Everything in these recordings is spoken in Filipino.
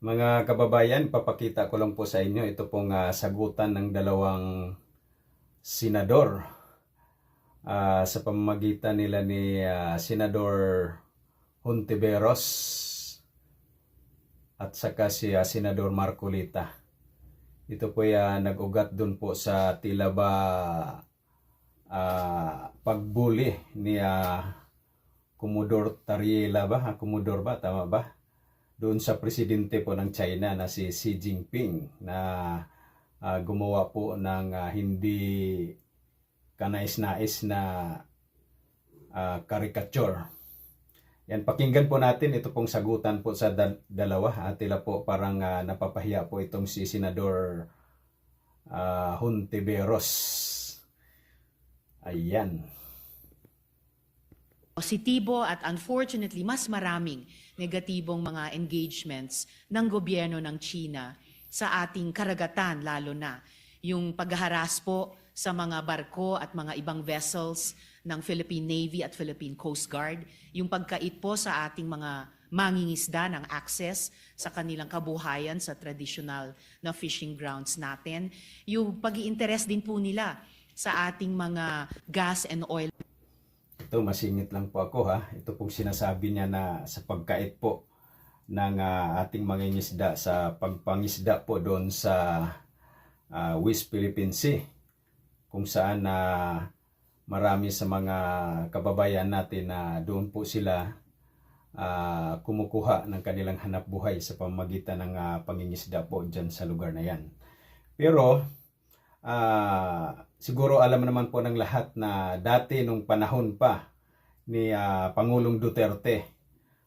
Mga kababayan, papakita ko lang po sa inyo ito pong sagutan ng dalawang senador sa pamamagitan nila ni Senador Hontiveros at saka si Senador Marcolita. Ito po nag-ugat dun po sa tila ba pagbuli ni Commodore Tariela ba? Commodore ba? Tama ba? Doon sa presidente po ng China na si Xi Jinping na gumawa po ng hindi kanais-nais na caricature. Yan, pakinggan po natin ito pong sagutan po sa dalawa. Tila po parang napapahiya po itong si Senador Hontiveros. Ayan. Positibo at unfortunately mas maraming negatibong mga engagements ng gobyerno ng China sa ating karagatan, lalo na yung paghaharas po sa mga barko at mga ibang vessels ng Philippine Navy at Philippine Coast Guard, yung pagkait po sa ating mga mangingisda ng access sa kanilang kabuhayan sa traditional na fishing grounds natin, yung pag-iinteres din po nila sa ating mga gas and oil. Ito, masingit lang po ako ha. Ito pong sinasabi niya na sa pagkait po ng ating mangingisda sa pagpangisda po doon sa West Philippine Sea, kung saan marami sa mga kababayan natin na doon po sila kumukuha ng kanilang hanap buhay sa pamamagitan ng pangingisda po dyan sa lugar na yan. Pero siguro alam naman po ng lahat na dati nung panahon pa ni Pangulong Duterte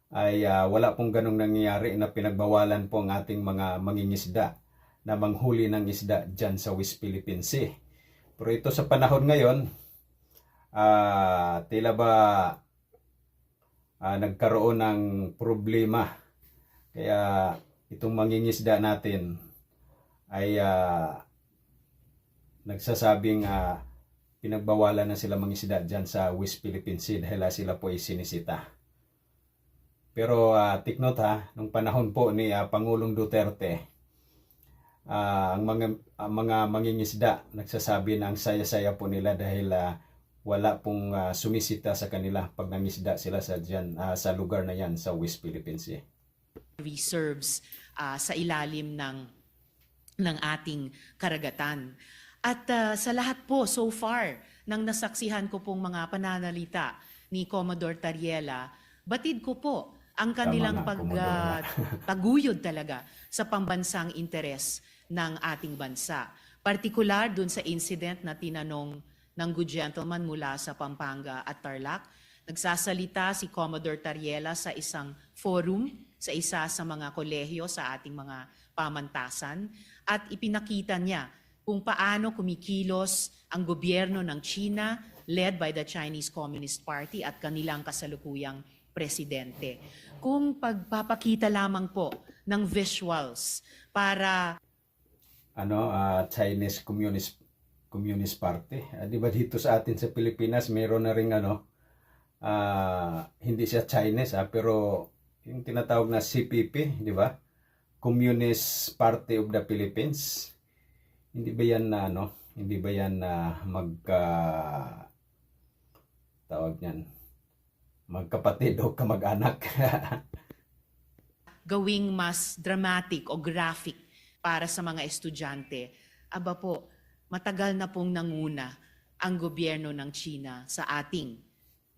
ay wala pong ganong nangyayari na pinagbawalan po ang ating mga mangingisda na manghuli ng isda dyan sa West Philippine Sea. Pero ito sa panahon ngayon, tila ba nagkaroon ng problema. Kaya itong mangingisda natin ay nagsasabing pinagbawalan na sila mangisda dyan sa West Philippine Sea dahil sila po ay sinisita. Pero take note nung panahon po ni Pangulong Duterte, ang mga mangingisda nagsasabi na ang saya-saya po nila dahil wala pong sumisita sa kanila pag nangisda sila sa lugar na yan sa West Philippine Sea. Reserves sa ilalim ng ating karagatan. At sa lahat po, so far, nang nasaksihan ko pong mga pananalita ni Commodore Tariela, batid ko po ang kanilang pagtaguyod talaga sa pambansang interes ng ating bansa. Partikular dun sa incident na tinanong ng good gentleman mula sa Pampanga at Tarlac, nagsasalita si Commodore Tariela sa isang forum, sa isa sa mga kolehiyo sa ating mga pamantasan, at ipinakita niya kung paano kumikilos ang gobyerno ng China led by the Chinese Communist Party at kanilang kasalukuyang presidente. Kung pagpapakita lamang po ng visuals para Chinese Communist Party. Di ba dito sa atin sa Pilipinas mayroon na ring hindi siya Chinese pero yung tinatawag na CPP, di ba? Communist Party of the Philippines. Hindi ba yan hindi ba yan tawag niyan, magkapatid o kamag-anak? Gawing mas dramatic o graphic para sa mga estudyante. Aba po, matagal na pong nanguna ang gobyerno ng China sa ating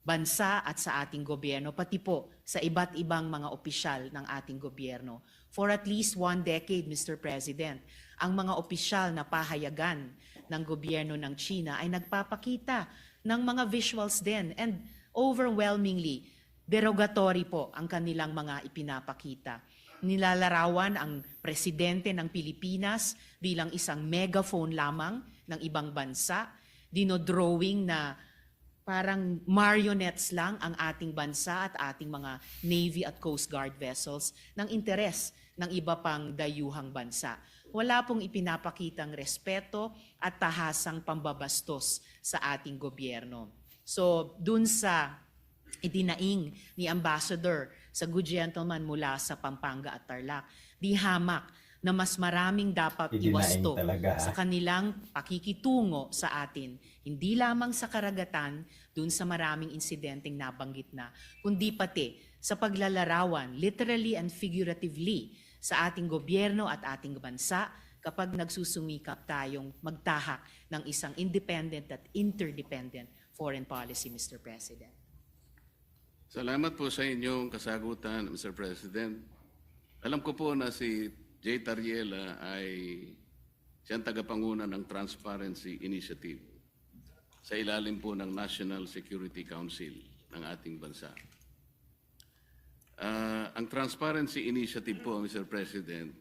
bansa at sa ating gobyerno, pati po sa iba't ibang mga opisyal ng ating gobyerno. For at least 1 decade, Mr. President, ang mga opisyal na pahayagan ng gobyerno ng China ay nagpapakita ng mga visuals din, and overwhelmingly derogatory po ang kanilang mga ipinapakita. Nilalarawan ang presidente ng Pilipinas bilang isang megaphone lamang ng ibang bansa, dinodrawing na parang marionettes lang ang ating bansa at ating mga Navy at Coast Guard vessels ng interes ng iba pang dayuhang bansa. Wala pong ipinapakitang respeto at tahasang pambabastos sa ating gobyerno. So, dun sa idinaing ni Ambassador sa good gentleman mula sa Pampanga at Tarlac. Di hamak na mas maraming dapat Idinaing iwasto talaga, ha? sa kanilang pakikitungo sa atin. Hindi lamang sa karagatan, dun sa maraming insidenteng nabanggit na, kundi pati sa paglalarawan, literally and figuratively, sa ating gobyerno at ating bansa kapag nagsusumikap tayong magtahak ng isang independent at interdependent foreign policy, Mr. President. Salamat po sa inyong kasagutan, Mr. President. Alam ko po na si Jay Tariela ay siyang tagapanguna ng Transparency Initiative sa ilalim po ng National Security Council ng ating bansa. Ang Transparency Initiative po, Mr. President,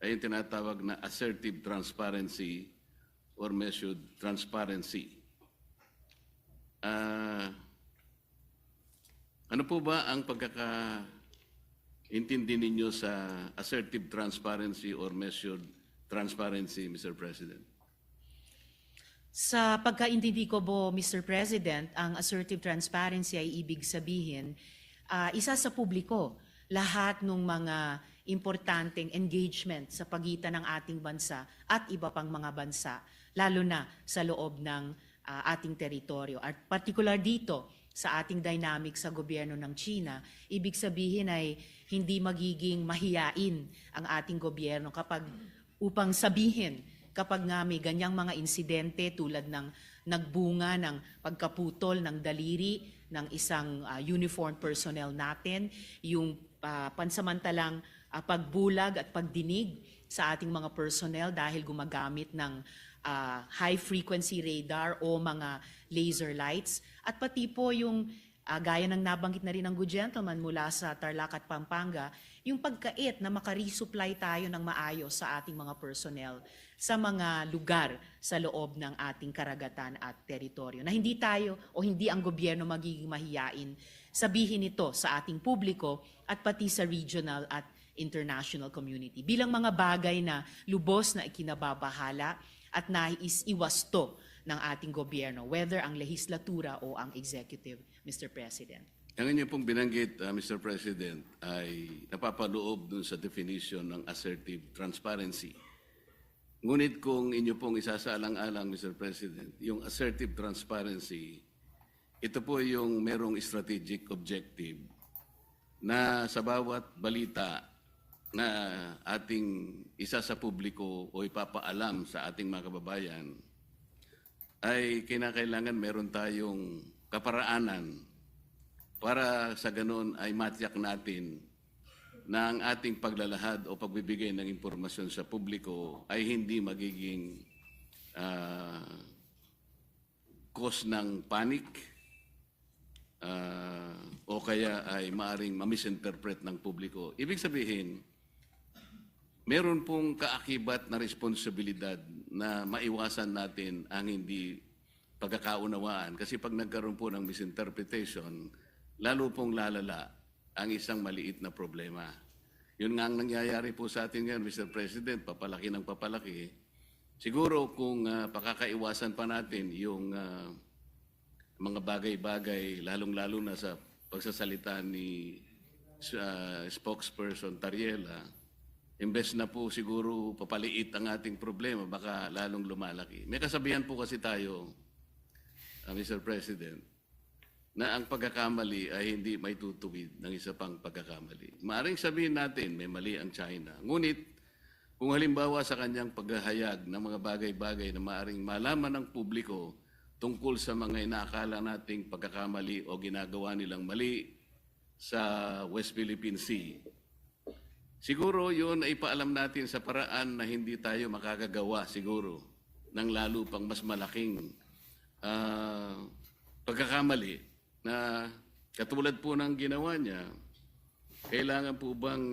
ay yung tinatawag na assertive transparency or measured transparency. Ano po ba ang pagkakaintindi ninyo sa assertive transparency or measured transparency, Mr. President? Sa pagkaintindi ko po, Mr. President, ang assertive transparency ay ibig sabihin, isa sa publiko, lahat ng mga importanteng engagement sa pagitan ng ating bansa at iba pang mga bansa, lalo na sa loob ng ating teritoryo. At particular dito, sa ating dynamic sa gobyerno ng China, ibig sabihin ay hindi magiging mahiyain ang ating gobyerno upang sabihin kapag nga may ganyang mga insidente tulad ng nagbunga ng pagkaputol ng daliri ng isang uniformed personnel natin, yung pansamantalang pagbulag at pagdinig sa ating mga personnel dahil gumagamit ng high-frequency radar o mga laser lights. At pati po yung gaya ng nabanggit na rin ng good gentleman mula sa Tarlac at Pampanga, yung pagkait na makaresupply tayo ng maayos sa ating mga personnel sa mga lugar sa loob ng ating karagatan at teritoryo. Na hindi tayo o hindi ang gobyerno magiging mahiyain sabihin ito sa ating publiko at pati sa regional at international community. Bilang mga bagay na lubos na ikinababahala at naiiwasto ng ating gobyerno, whether ang lehislatura o ang executive, Mr. President. Ang inyo pong binanggit, Mr. President, ay napapaloob dun sa definition ng assertive transparency. Ngunit kung inyo pong isasaalang-alang, Mr. President, yung assertive transparency, ito po yung merong strategic objective na sa bawat balita na ating isa sa publiko o ipapaalam sa ating mga kababayan, ay kinakailangan meron tayong kaparaanan para sa ganun ay matiyak natin na ang ating paglalahad o pagbibigay ng impormasyon sa publiko ay hindi magiging cause ng panic o kaya ay maaring ma-misinterpret ng publiko. Ibig sabihin, meron pong kaakibat na responsibilidad na maiwasan natin ang hindi pagkakaunawaan. Kasi pag nagkaroon po ng misinterpretation, lalo pong lalala ang isang maliit na problema. Yun nga ang nangyayari po sa atin ngayon, Mr. President, papalaki ng papalaki. Siguro kung pakakaiwasan pa natin yung mga bagay-bagay, lalong-lalo na sa pagsasalita ni spokesperson Tariela, imbes na po siguro papaliit ang ating problema, baka lalong lumalaki. May kasabihan po kasi tayo, Mr. President, na ang pagkakamali ay hindi may tutuwid ng isa pang pagkakamali. Maaring sabihin natin may mali ang China. Ngunit, kung halimbawa sa kanyang paghahayag ng mga bagay-bagay na maaring malaman ng publiko tungkol sa mga inaakala nating pagkakamali o ginagawa nilang mali sa West Philippine Sea, siguro yun ay paalam natin sa paraan na hindi tayo makakagawa siguro ng lalo pang mas malaking pagkakamali na katulad po ng ginawa niya. Kailangan po bang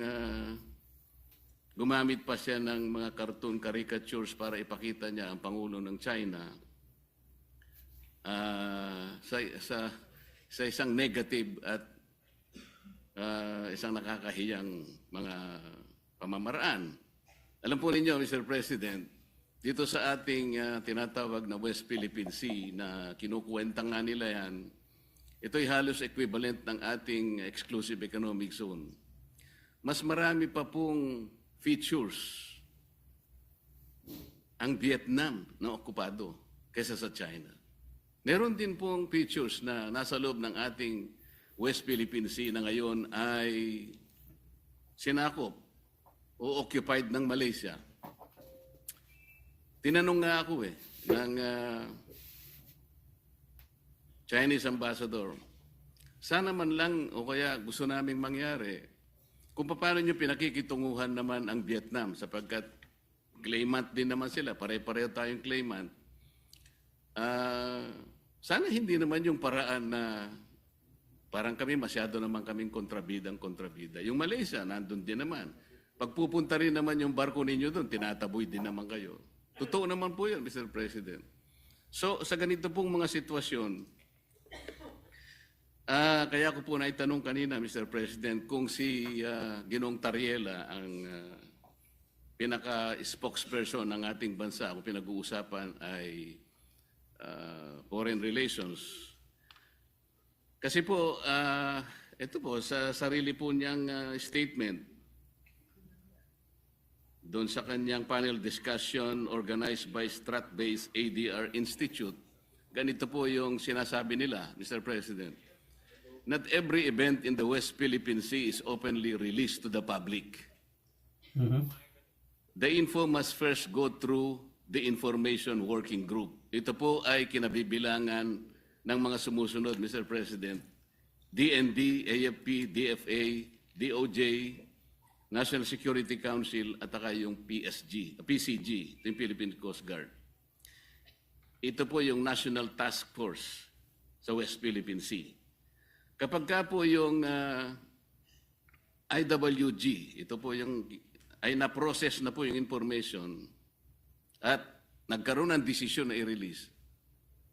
gumamit pa siya ng mga cartoon caricatures para ipakita niya ang Pangulo ng China sa isang negative at isang nakakahiyang mga pamamaraan. Alam po ninyo, Mr. President, dito sa ating tinatawag na West Philippine Sea na kinukuwenta nga nila yan, ito'y halos equivalent ng ating exclusive economic zone. Mas marami pa pong features ang Vietnam na okupado kaysa sa China. Meron din pong features na nasa loob ng ating West Philippine Sea na ngayon ay sinakop o occupied ng Malaysia. Tinanong nga ako ng Chinese ambassador, sana man lang o kaya gusto naming mangyari kung paano nyo pinakikitunguhan naman ang Vietnam sapagkat claimant din naman sila, pare-pareho tayong claimant. Sana hindi naman yung paraan na parang kami masyado naman kaming kontrabida. Yung Malaysia, nandun din naman. Pagpupunta rin naman yung barko ninyo doon, tinataboy din naman kayo. Totoo naman po yun, Mr. President. So, sa ganito pong mga sitwasyon, kaya ko po naitanong kanina, Mr. President, kung si Ginoong Tariela ang pinaka-spokesperson ng ating bansa, kung pinag-uusapan ay foreign relations. Kasi po, ito po, sa sarili po niyang statement, doon sa kanyang panel discussion organized by Strat-based ADR Institute, ganito po yung sinasabi nila, Mr. President. Not every event in the West Philippine Sea is openly released to the public. The info must first go through the Information Working Group. Ito po ay kinabibilangan ng mga sumusunod, Mr. President. DND, AFP, DFA, DOJ, National Security Council, at saka yung PCG, yung Philippine Coast Guard. Ito po yung National Task Force sa West Philippine Sea. Kapag ka po yung IWG, ito po yung ay na-process na po yung information at nagkaroon ng desisyon na i-release,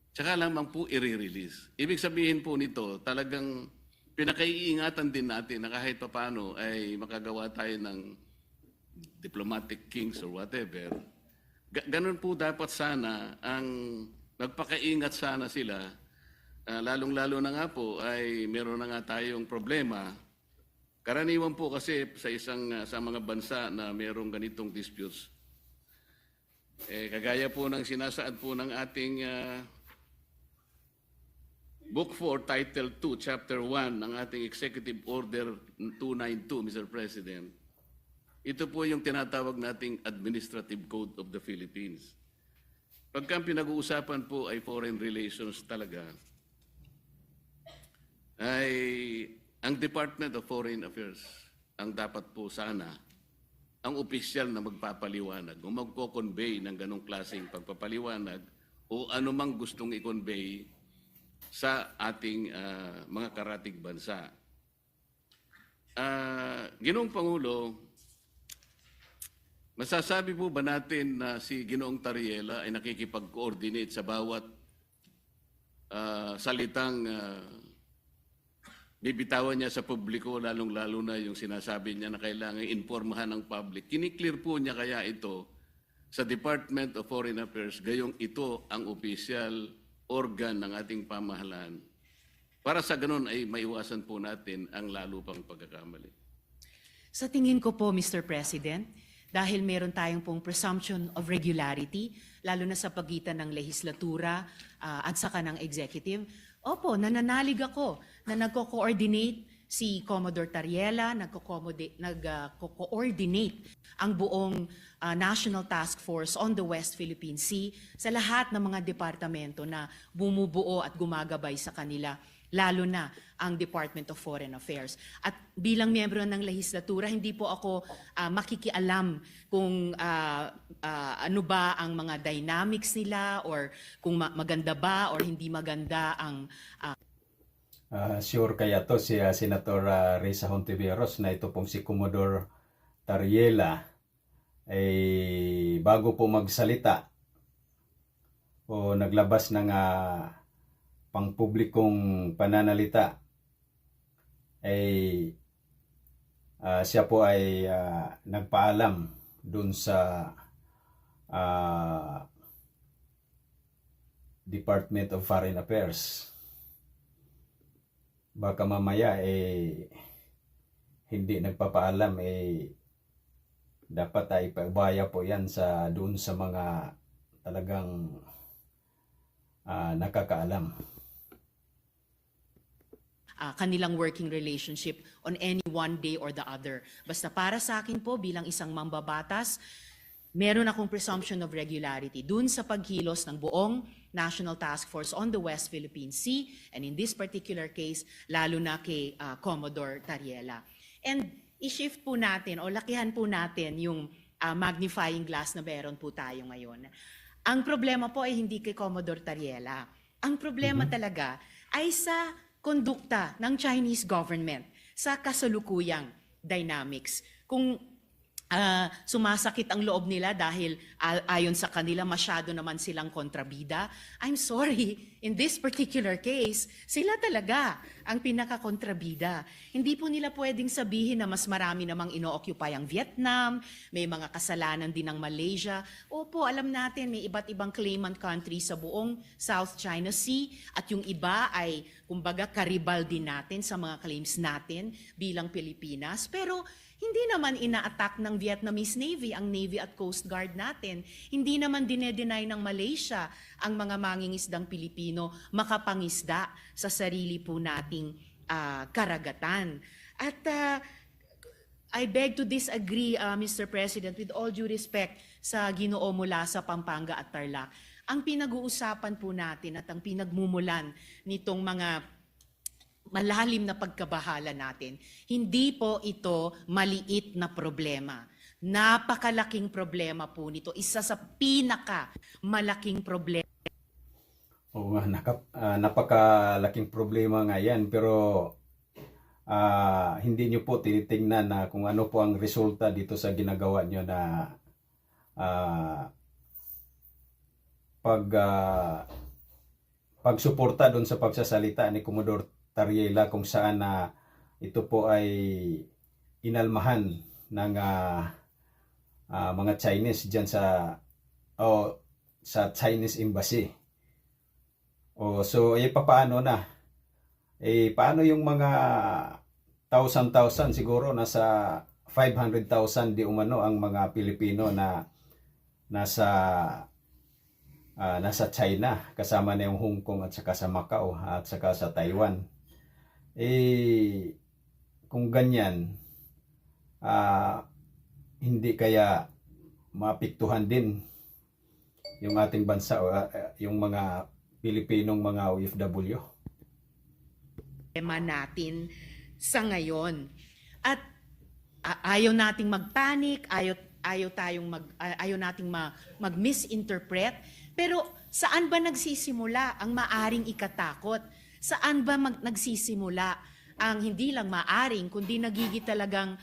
tsaka lamang po i-release. Ibig sabihin po nito, talagang pinakaiingatan din natin na kahit paano ay makagawa tayo ng diplomatic kings or whatever. Ganun po dapat sana ang magpakaingat sana sila, lalong-lalo na nga po ay meron na nga tayong problema. Karaniwan po kasi sa mga bansa na mayroong ganitong disputes, kagaya po ng sinasaad po ng ating Book 4, Title 2, Chapter 1 ng ating Executive Order 292, Mr. President. Ito po yung tinatawag nating Administrative Code of the Philippines. Pagka pinag-uusapan po ay foreign relations talaga, ay ang Department of Foreign Affairs ang dapat po sana ang opisyal na magpapaliwanag o magko-convey ng ganong klaseng pagpapaliwanag o anumang gustong i-convey sa ating mga karatig bansa. Ginoong Pangulo, masasabi po ba natin na si Ginoong Tariela ay nakikipag-coordinate sa bawat salitang bibitawan niya sa publiko, lalong-lalo na yung sinasabi niya na kailangan informahan ng public? Kiniklear po niya kaya ito sa Department of Foreign Affairs, gayong ito ang official organ ng ating pamahalaan para sa ganun ay maiwasan po natin ang lalo pang pagkakamali? Sa tingin ko po, Mr. President, dahil meron tayong pong presumption of regularity, lalo na sa pagitan ng lehislatura at saka ng executive, opo, nananalig ako na nagko-coordinate si Commodore Tariela, nagko-coordinate ang buong National Task Force on the West Philippine Sea sa lahat ng mga departamento na bumubuo at gumagabay sa kanila, lalo na ang Department of Foreign Affairs. At bilang miyembro ng lehislatura, hindi po ako makikialam kung ano ba ang mga dynamics nila or kung maganda ba or hindi maganda ang Sure kaya to si Senator Risa Hontiveros na ito pong si Commodore Tariela ay bago po magsalita o naglabas ng pangpublikong pananalita ay siya po ay nagpaalam dun sa Department of Foreign Affairs baka mamaya hindi nagpapaalam dapat ay paubaya po yan doon sa mga talagang nakakaalam. Kanilang working relationship on any one day or the other. Basta para sa akin po bilang isang mambabatas, meron akong presumption of regularity dun sa pagkilos ng buong National Task Force on the West Philippine Sea, and in this particular case, lalo na kay Commodore Tariela. And i-shift po natin o lakihan po natin yung magnifying glass na meron po tayo ngayon. Ang problema po ay hindi kay Commodore Tariela. Ang problema talaga ay sa kondukta ng Chinese government sa kasalukuyang dynamics. Kung sumasakit ang loob nila dahil ayon sa kanila masyado naman silang kontrabida, I'm sorry, in this particular case, sila talaga ang pinaka-kontrabida. Hindi po nila pwedeng sabihin na mas marami namang ino-occupy ang Vietnam, may mga kasalanan din ng Malaysia. Opo, alam natin may iba't ibang claimant countries sa buong South China Sea at yung iba ay kumbaga karibal din natin sa mga claims natin bilang Pilipinas. Pero hindi naman ina-attack ng Vietnamese Navy ang Navy at Coast Guard natin. Hindi naman dinedenay ng Malaysia ang mga mangingisdang Pilipino makapangisda sa sarili po nating karagatan. At I beg to disagree, Mr. President, with all due respect sa Ginoo mula sa Pampanga at Tarlac. Ang pinag-uusapan po natin at ang pinagmumulan nitong mga malalim na pagkabahala natin, hindi po ito maliit na problema. Napakalaking problema po nito. Isa sa malaking problema. Oo nga, napakalaking problema nga yan. Pero hindi nyo po tinitingnan na kung ano po ang resulta dito sa ginagawa nyo na pagsuporta doon sa pagsasalita ni Commodore Tariela, kung saan ito po ay inalmahan ng mga Chinese diyan sa Chinese Embassy. So paano na? Paano yung mga 1,000 siguro nasa 500,000 di umano ang mga Pilipino na nasa China, kasama na yung Hong Kong at saka sa Macau at saka sa Taiwan. Kung ganyan, hindi kaya mapiktuhan din yung ating bansa o yung mga Pilipinong mga OFW? Problema natin sa ngayon. At ayaw nating magpanic, ayaw nating mag-misinterpret. Pero saan ba nagsisimula ang maaring ikatakot? Saan ba nagsisimula ang hindi lang maaring, kundi nagiging talagang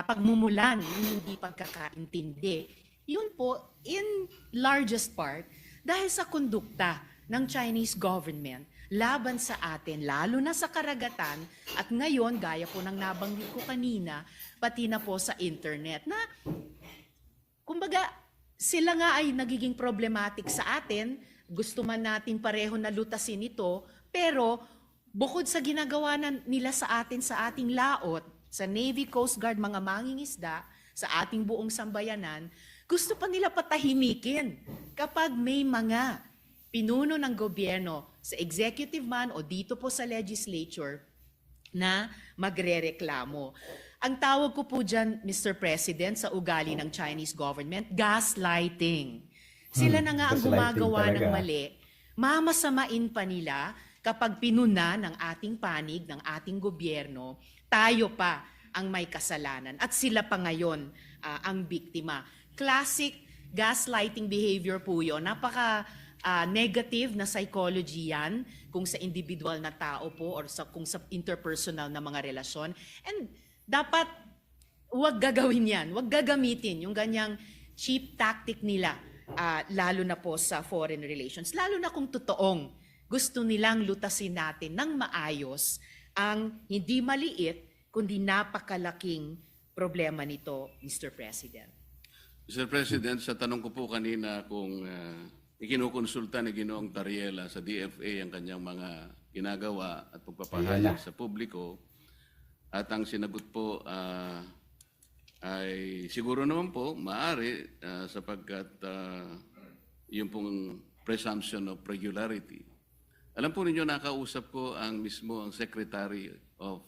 pagmumulan ng hindi pagkakaintindi? Yun po, in largest part, dahil sa kondukta ng Chinese government laban sa atin, lalo na sa karagatan, at ngayon, gaya po ng nabanggit ko kanina, pati na po sa internet, na kumbaga, sila nga ay nagiging problematic sa atin, gusto man natin pareho na lutasin ito, pero bukod sa ginagawa nila sa atin sa ating laot, sa Navy, Coast Guard, mga mangingisda, sa ating buong sambayanan, gusto pa nila patahimikin kapag may mga pinuno ng gobyerno sa executive man o dito po sa legislature na magrereklamo. Ang tawag ko po dyan, Mr. President, sa ugali ng Chinese government, gaslighting. Sila na nga ang gumagawa ng mali. Mamasamain pa nila kapag pinuna ng ating panig, ng ating gobyerno, tayo pa ang may kasalanan. At sila pa ngayon ang biktima. Classic gaslighting behavior po yun. Negative na psychology yan kung sa individual na tao po or kung sa interpersonal na mga relasyon. And dapat huwag gagawin yan, huwag gagamitin yung ganyang cheap tactic nila, lalo na po sa foreign relations. Lalo na kung totoong gusto nilang lutasin natin ng maayos ang hindi maliit, kundi napakalaking problema nito, Mr. President. Mr. President, sa tanong ko po kanina kung ikinukonsulta ni Ginoong Tariela sa DFA ang kanyang mga ginagawa at Ayan pagpapahayag na. sa publiko. At ang sinagot po ay siguro naman po maaari sapagkat yung pong presumption of regularity. Alam po ninyo, nakausap ko ang mismo ang Secretary of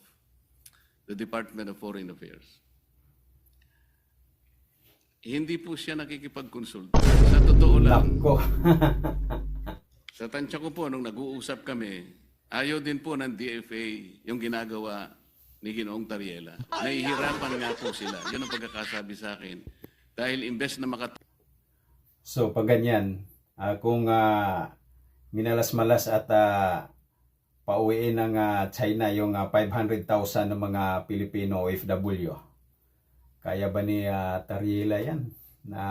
the Department of Foreign Affairs. Hindi po siya nakikipag-consult. Sa totoo lang, Nako. sa tansya ko po, nung nag-uusap kami, ayaw din po ng DFA yung ginagawa ni Ginoong Tariela. Nahihirapan nga po sila. Yun ang pagkakasabi sa akin. Dahil imbes na So, pag ganyan, kung minalas-malas at pauwiin ng China yung 500,000 ng mga Pilipino OFW, kaya ba ni Tariela yan na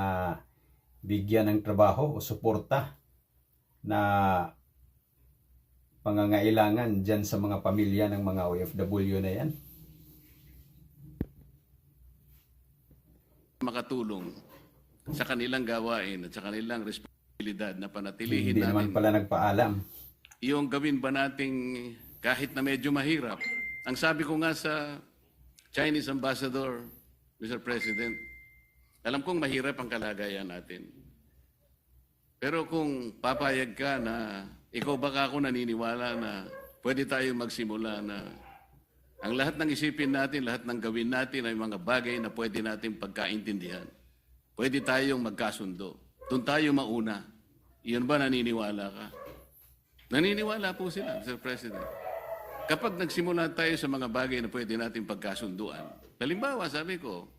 bigyan ng trabaho o suporta na pangangailangan dyan sa mga pamilya ng mga OFW na yan? makatulong sa kanilang gawain at sa kanilang responsibilidad na panatilihin Hindi naman namin pala nagpaalam. yung gawin ba nating kahit na medyo mahirap. Ang sabi ko nga sa Chinese Ambassador, Mr. President, alam kong mahirap ang kalagayan natin. Pero kung papayag ka na ikaw baka ako naniniwala na pwede tayong magsimula na ang lahat ng isipin natin, lahat ng gawin natin ay mga bagay na pwede natin pagkaintindihan. Pwede tayong magkasundo. Doon tayo mauna. Iyon ba naniniwala ka? Naniniwala po sila, Mr. President. Kapag nagsimula tayo sa mga bagay na pwede natin pagkasunduan, halimbawa, sabi ko,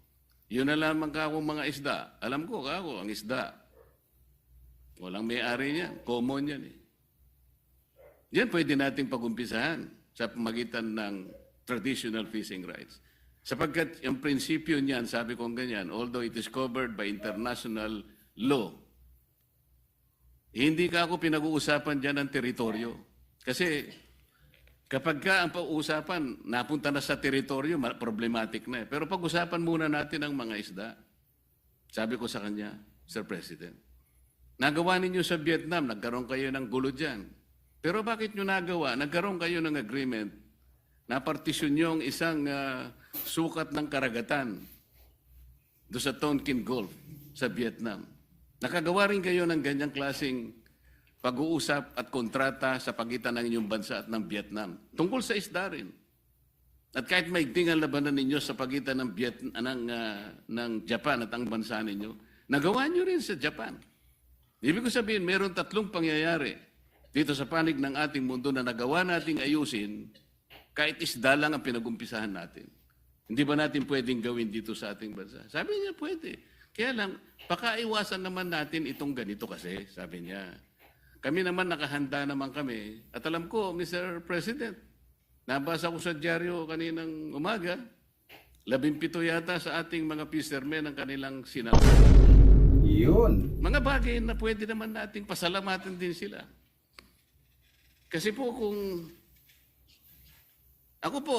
yun na lamang akong mga isda. Alam ko, ang isda. Walang may-ari niyan. Common yan eh. Yan pwede nating pag-umpisahan sa pamagitan ng traditional fishing rights. Sapagkat yung prinsipyo niyan, sabi ko ganyan, although it is covered by international law, hindi ka ako pinag-uusapan dyan ng teritoryo. Kasi kapag ka ang pag-uusapan, napunta na sa teritoryo, problematic na eh. Pero pag-usapan muna natin ang mga isda. Sabi ko sa kanya, Sir President, nagawa ninyo sa Vietnam, nagkaroon kayo ng gulo dyan. Pero bakit nyo nagawa? Nagkaroon kayo ng agreement na partisyon nyo ang isang sukat ng karagatan do sa Tonkin Gulf sa Vietnam. Nakagawa rin kayo ng ganyang klaseng pag-uusap at kontrata sa pagitan ng inyong bansa at ng Vietnam. Tungkol sa isda rin. At kahit maigting ang labanan ninyo sa pagitan ng Japan at ang bansa ninyo, nagawa nyo rin sa Japan. Ibig ko sabihin, meron tatlong pangyayari dito sa panig ng ating mundo na nagawa nating ayusin kahit isda lang ang pinag-umpisahan natin. Hindi ba natin pwedeng gawin dito sa ating bansa? Sabi niya, pwede. Kaya lang, pakaiwasan naman natin itong ganito kasi, sabi niya. Kami naman nakahanda naman kami. At alam ko, Mr. President, nabasa ko sa dyaryo kaninang umaga, 17 yata sa ating mga fishermen ang kanilang sinalo. Yun. Mga bagay na pwede naman nating pasalamatan din sila. Kasi po kung ako po,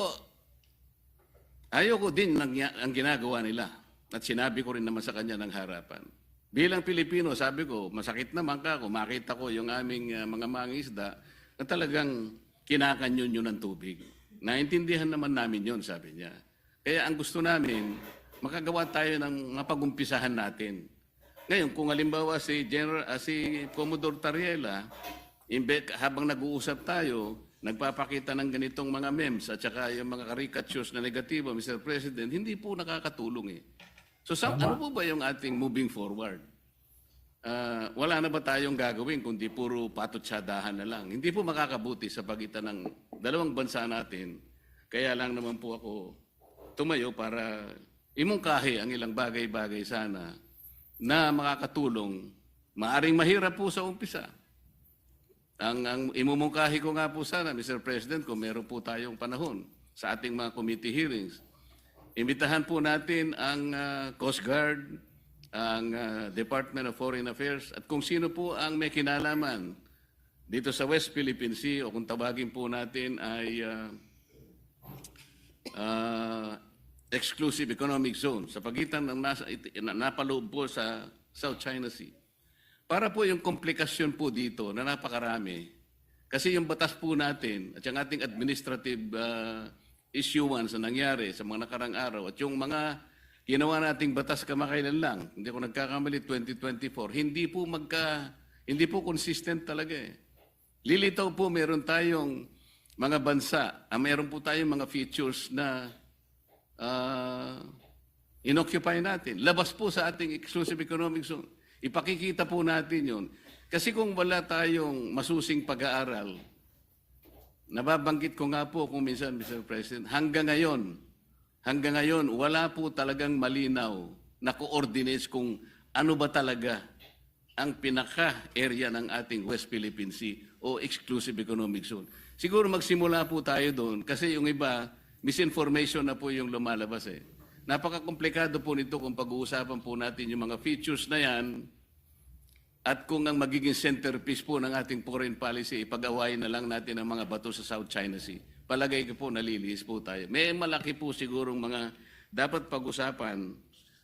ayoko din ang ginagawa nila. At sinabi ko rin naman sa kanya ng harapan. Bilang Pilipino, sabi ko, masakit naman ka kung makita ko yung aming mga mangisda na talagang kinakanyon yun ng tubig. Naintindihan naman namin yun, sabi niya. Kaya ang gusto namin, makagawa tayo ng mapagumpisahan natin. Ngayon, kung halimbawa si Commodore Tariela, habang nag-uusap tayo, nagpapakita ng ganitong mga memes at saka yung mga caricatures na negatibo, Mr. President, hindi po nakakatulong eh. So, ano po ba yung ating moving forward? Wala na ba tayong gagawin kundi puro patutsadahan na lang? Hindi po makakabuti sa pagitan ng dalawang bansa natin. Kaya lang naman po ako tumayo para imungkahi ang ilang bagay-bagay sana na makakatulong. Maaring mahirap po sa umpisa. Ang imumungkahi ko nga po sana, Mr. President, kung meron po tayong panahon sa ating mga committee hearings, imbitahan po natin ang Coast Guard, ang Department of Foreign Affairs, at kung sino po ang may kinalaman dito sa West Philippine Sea, o kung tawagin po natin ay Exclusive Economic Zone, sa pagitan ng napaloob po sa South China Sea. Para po yung komplikasyon po dito na napakarami, Kasi yung batas po natin at yung ating administrative issuance na nangyari sa mga nakarang araw at yung mga ginawa nating batas kamakailan lang, hindi ko nagkakamali, 2024, hindi po consistent talaga eh. Lilitaw po, meron tayong mga bansa, meron po tayong mga features na inoccupy natin. Labas po sa ating exclusive economic zone. Ipakikita po natin yun. Kasi kung wala tayong masusing pag-aaral, nababanggit ko nga po kung minsan, Mr. President, hanggang ngayon, wala po talagang malinaw na coordinates kung ano ba talaga ang pinaka-area ng ating West Philippine Sea o Exclusive Economic Zone. Siguro magsimula po tayo doon kasi yung iba, misinformation na po yung lumalabas eh. Napaka-komplikado po nito kung pag-uusapan po natin yung mga features na yan at kung ang magiging centerpiece po ng ating foreign policy, ipag-awayin na lang natin ang mga bato sa South China Sea. Palagay ko po nalilihis po tayo. May malaki po sigurong mga dapat pag-usapan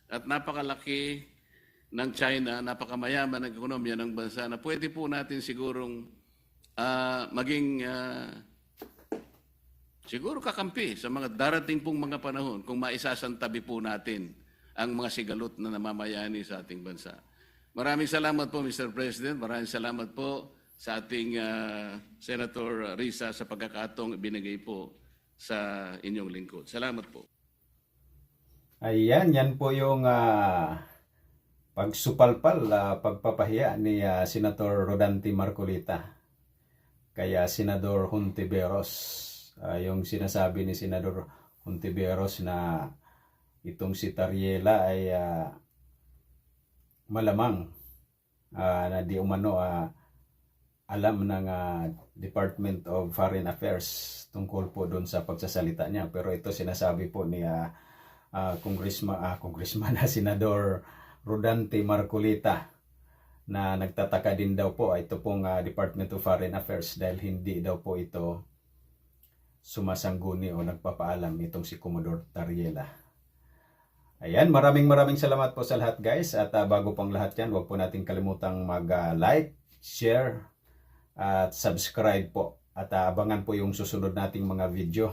at napakalaki ng China, napakamayaman ng ekonomiya ng bansa na pwede po natin sigurong maging siguro kakampi sa mga darating pong mga panahon kung maisasantabi po natin ang mga sigalot na namamayani sa ating bansa. Maraming salamat po, Mr. President. Maraming salamat po sa ating Senator Risa sa pagkakataong ibinigay po sa inyong lingkod. Salamat po. Ayan, yan po yung pagsupalpal, pagpapahiya ni Senator Rodante Marcolita kaya Senador Hontiveros. Yung sinasabi ni Senador Hontiveros na itong si Tariela ay malamang na di umano alam ng Department of Foreign Affairs tungkol po doon sa pagsasalita niya. Pero ito sinasabi po ni Congressman na Senador Rodante Marcolita na nagtataka din daw po ito pong Department of Foreign Affairs dahil hindi daw po ito sumasangguni o nagpapaalam itong si Commodore Tariela. Ayan, maraming salamat po sa lahat guys at bago pang lahat yan, huwag po natin kalimutang mag-like, share at subscribe po at abangan po yung susunod nating mga video.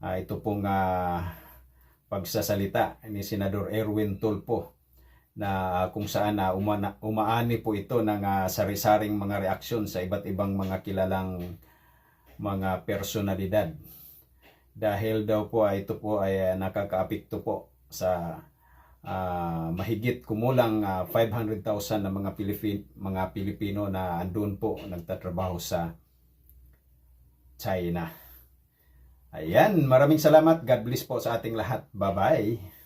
Ito pong pagsasalita ni Senador Erwin Tulfo na kung saan umaani po ito ng sari-saring mga reaksyon sa iba't ibang mga kilalang mga personalidad dahil daw po ito po ay nakakaapekto po sa mahigit kumulang 500,000 na mga Pilipino na andun po nagtatrabaho sa China. Ayan, maraming salamat. God bless po sa ating lahat. Bye-bye.